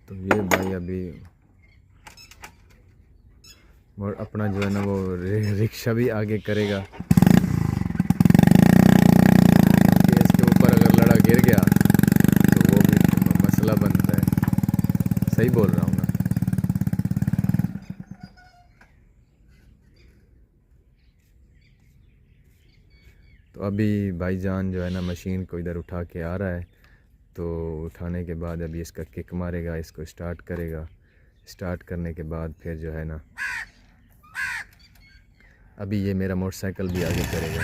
तो ये भाई अभी और अपना जो है ना वो रिक्शा भी आगे करेगा कि इसके ऊपर अगर लड़ा गिर गया तो वो भी मसला बनता है। सही बोल रहा हूँ ना? तो अभी भाईजान जो है ना मशीन को इधर उठा के आ रहा है। तो उठाने के बाद अभी इसका किक मारेगा, इसको स्टार्ट करेगा। स्टार्ट करने के बाद फिर जो है ना अभी ये मेरा मोटरसाइकिल भी आगे करेगा।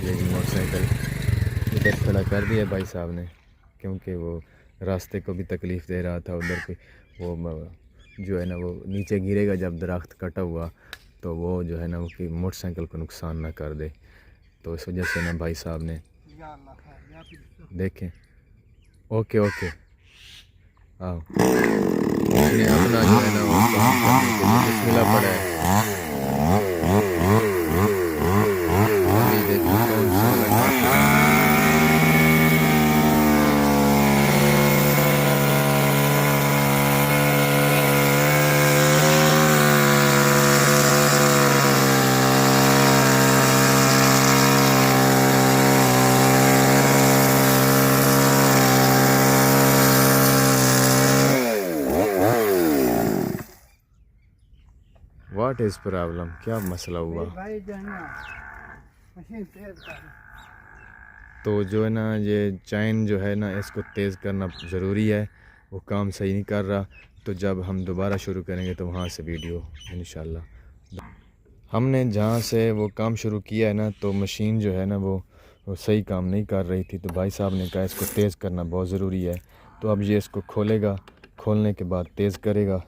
ये मोटरसाइकिल इधर खड़ा कर दिया भाई साहब ने, क्योंकि वो रास्ते को भी तकलीफ़ दे रहा था। उधर पे वो जो है ना वो नीचे गिरेगा जब दरख्त कटा हुआ, तो वो जो है ना वो कि मोटरसाइकिल को नुकसान ना कर दे। तो इस वजह से ना भाई साहब ने देखें। ओके ओके आओ। उसने अपना जो है ना वो काम करने के लिए बिस्मिल्लाह पड़ा है। अभी देखो कौन सा लगा। What is problem? क्या मसला हुआ? भाई जो है ना मशीन तेज कर। तो जो है ना ये चैन जो है ना इसको तेज़ करना ज़रूरी है। वो काम सही नहीं कर रहा। तो जब हम दोबारा शुरू करेंगे तो वहाँ से वीडियो इंशाल्लाह। हमने जहाँ से वो काम शुरू किया है ना, तो मशीन जो है ना वो सही काम नहीं कर रही थी। तो भाई साहब ने कहा इसको तेज़ करना बहुत ज़रूरी है। तो अब ये इसको खोलेगा, खोलने के बाद तेज़ करेगा।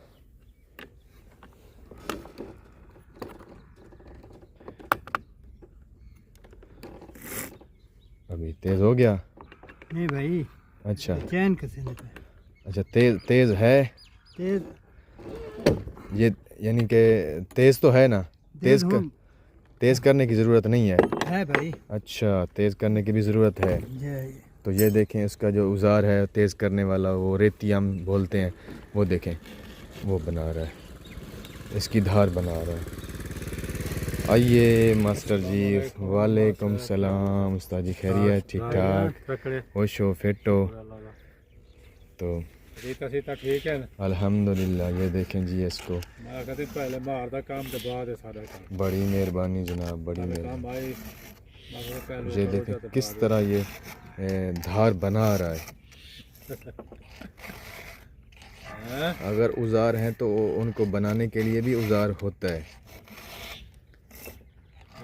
अभी तेज़ हो गया? नहीं भाई। अच्छा चैन कैसे निकले? अच्छा तेज़ है तेज ये, यानी कि तेज़ तो है ना? तेज़ करने की ज़रूरत नहीं है भाई। अच्छा तेज़ करने की भी ज़रूरत है। तो ये देखें इसका जो औज़ार है तेज़ करने वाला, वो रेती हम बोलते हैं, वो देखें वो बना रहा है, इसकी धार बना रहा है। आइए मास्टर जी। वालेकुम सलाम। उस्ताद जी खैरियत? ठीक ठाक? होश हो, फिट हो? तो ठीक है। अल्हम्दुलिल्लाह। ये देखें जी इसको। पहले मारदा काम के बाद सारा काम। बड़ी मेहरबानी जनाब, बड़ी मेहरबानी। ये देखें किस तरह ये धार बना रहा है। अगर औज़ार हैं तो उनको बनाने के लिए भी औज़ार होता है।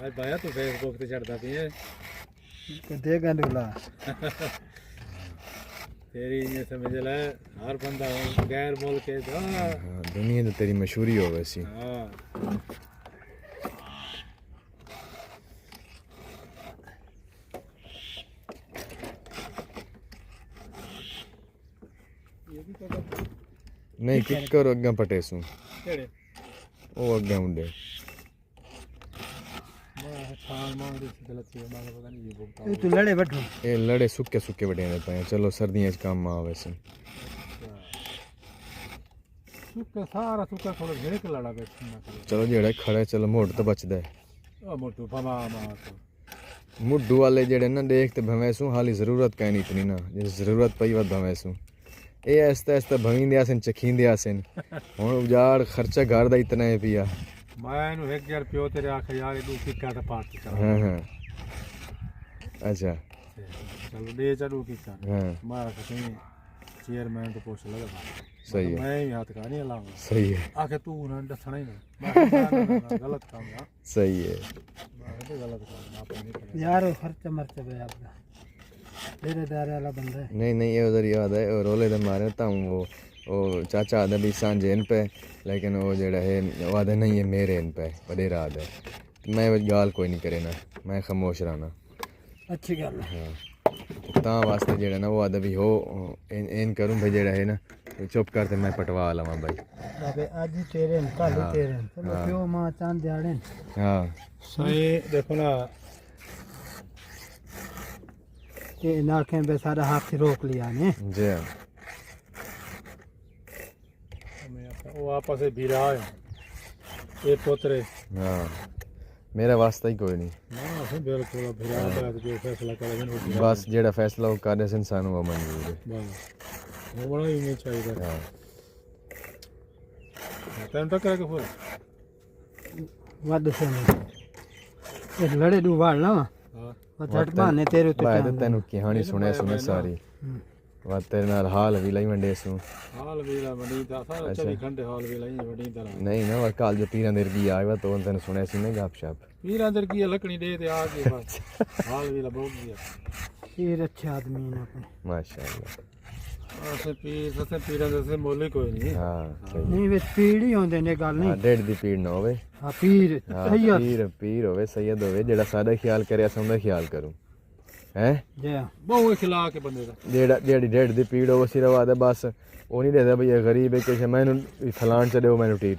भाया तू फेसबुक पे चढ़ता भी है देगा डोला। तेरी ये समझ ले, हर बंदा गैर मुल्क के दुनिया तो तेरी मशहूरी हो वैसी। नहीं किक करो अग्गा पटेसू ओ अग्गा मुंडे तू लड़े बैठो। ये लड़े सुक्के सुक्के बटे पे। चलो सर्दियां च काम आ वैसे सारा सुक्का थोड़ा घेरे के लड़ा बैठना। चलो जेड़ा खड़ा है चलो मोड़ तो बचदा है। मोटू फमा मुड्डू वाले जेड़े ना देखते भवेसू हाली ज़रूरत कहनी इतनी ना, जिस ज़रूरत पई वत भवेसू ये आस्ते आस्ते भवींदे आसन चखींदे आसन। हुण उजाड़ खर्चा घर दा इतना है पिया। मैं नु 1000 रुपया तेरे आखे यार दू किका दा पार्ट कर। हां हां अच्छा चलो दे चलू किका। हां मारा कहीं चेयरमैन तो पूछ लगा। सही है। मैं हाथ का नहीं लाऊंगा। सही है। आखे तू ना दसना ही ना गलत काम ना। सही है। गलत काम आप नहीं करें यार खर्चा मरचा बे आपका तेरे दारे वाला बंदा है। नहीं नहीं ये उधर याद है और रोले दे मारे था वो चाचा आदे भी सांझे इन पे, लेकिन वो जेड़ा है वो आदे नहीं है मेरे इन पे बड़े रात है। मैं गाल कोई नहीं करे ना, मैं खामोश रहना अच्छी गल है। हाँ ता वास्ते जेड़ा ना वो आदे भी हो इन करूँ भाई जेड़ा है ना चुप करते मैं पटवा लवा भाई। अबे आज ही तेरे न कल तेरे न चलो प्यो मां चांद दिहाड़े। हाँ सही देखो ना के नाखें पे सारा हाथ से रोक लिया ने जी हाँ वो आपस में भी रहा है ये पोतरे हाँ मेरा वास्ता ही कोई नहीं ना फिर बिल्कुल फिर आता है जो फैसला करेगा वो बस जेड़ा फैसला वो कर इंसान वो मंजूर है बस वो बड़ा ही नहीं चाहिए हाँ टाइम तक करेगा फिर वड से एक लड़े दू वाल ना हां वो झट बहाने तेरे तो भाई तेनू कहानी सुने सारी वा तेरे नाल हाल भी लाई मंडे सू हाल भी ला बड़ी दा सारा 24 घंटे हाल भी लाई बड़ी तरह नहीं ना वा काल जो पीरा देर की आया तो तेन सुने सी ना गपशप पीर अंदर की लकड़ी दे ते आ गए बस हाल भी ला बहुत दिया फिर अच्छे आदमी ने अपने माशाअल्लाह ऐसे पीर से मोले कोई नहीं हाँ सही नहीं वे पीड़ ही होंदे ने गल हाँ नहीं डेढ़ दी पीड़ ना होवे हाँ पीर हाँ सैयद पीर पीर होवे सैयद होवे जेड़ा सादा ख्याल करे अस उंदा ख्याल करूं हैं जय बहुत खिला के बंदे दा जेड़ा जेड़ी डेढ़ दी पीड़ होवे सिर्फ आदे बस वो नहीं देता भई ये गरीब है कि मैनू फलान चले वो मैनू टीर